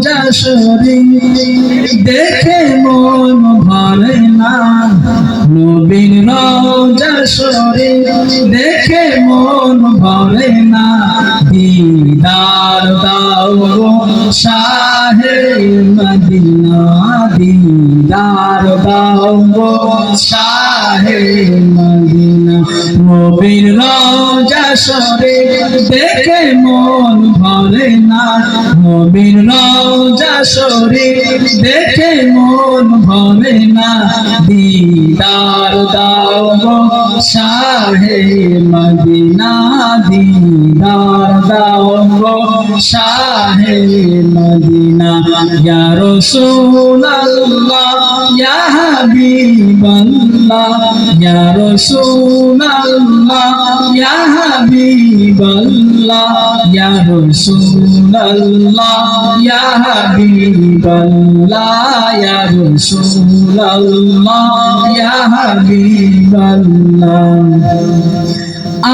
যশোরে দেখে মন ভরে না, নবীর রওজা শরীফ দেখে মন ভরে না। দিদার দাও গো শাহে মদিনা, দিদার দাও গো শাহে মদিনা। নবীর রওজা শরীফ দেখে মন ভরে না, নবীর রওজা শরীফ দেখে মন ভরে না। দিদার দাও গো শাহে মদিনা, দিদার দাও গো শাহে মদিনা। ইয়া রাসূলুল্লাহ ইয়া হাবিবাল্লাহ, ইয়া রাসূলুল্লাহ ইয়া হাবিবাল্লাহ, ইয়া রাসূলুল্লাহ ইয়া হাবিবাল্লাহ, ইয়া রাসূলুল্লাহ ইয়া হাবিবাল্লাহ।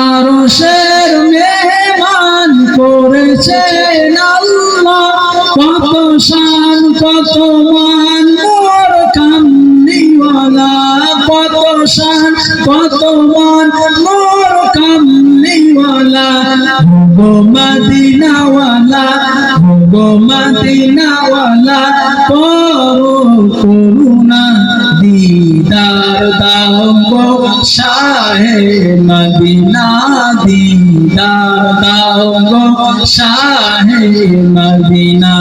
আরশের মেহমান করেছেন আল্লাহ, কত শান কত মান মোর কামলিওয়ালা, কত শান কত মান মোর কামলিওয়ালা। গো মদিনাওয়ালা, গো মদিনাওয়ালা, করো করুণা, দিদার দাও গো শাহে মদিনা, দিদার দাও গো শাহে মদিনা।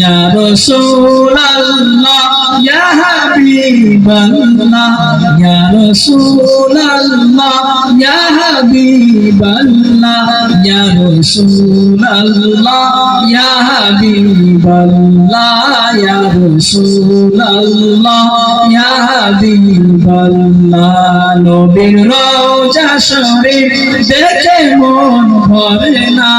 ইয়া রাসূলুল্লাহ ইয়া হাবিবাল্লাহ, ইয়া রাসূলুল্লাহ ইয়া হাবিবাল্লাহ, ইয়া রাসূলুল্লাহ ইয়া হাবিবাল্লাহ, ইয়া রাসূলুল্লাহ ইয়া হাবিবাল্লাহ। নবীর রওজা শরীফ দেখে মন ভরে না,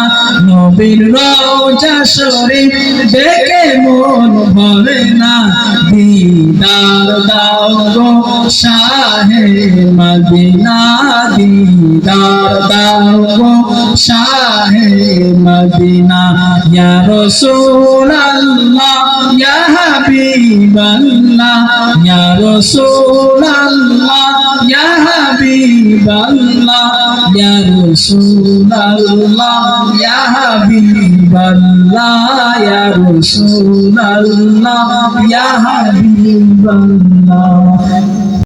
নবীর রওজা শরীফ দেখে মন ভরে না। দিদার দাও গো শাহে মদিনা, দিদার দাও গো শাহে মদিনা। ইয়া রাসূলুল্লাহ ইয়া হাবিবাল্লাহ, ইয়া রাসূলুল্লাহ ইয়া হাবিবাল্লাহ, ইয়া রাসূলুল্লাহ ইয়া হাবিবাল্লাহ, ইয়া রাসূলুল্লাহ ইয়া হাবিবাল্লাহ।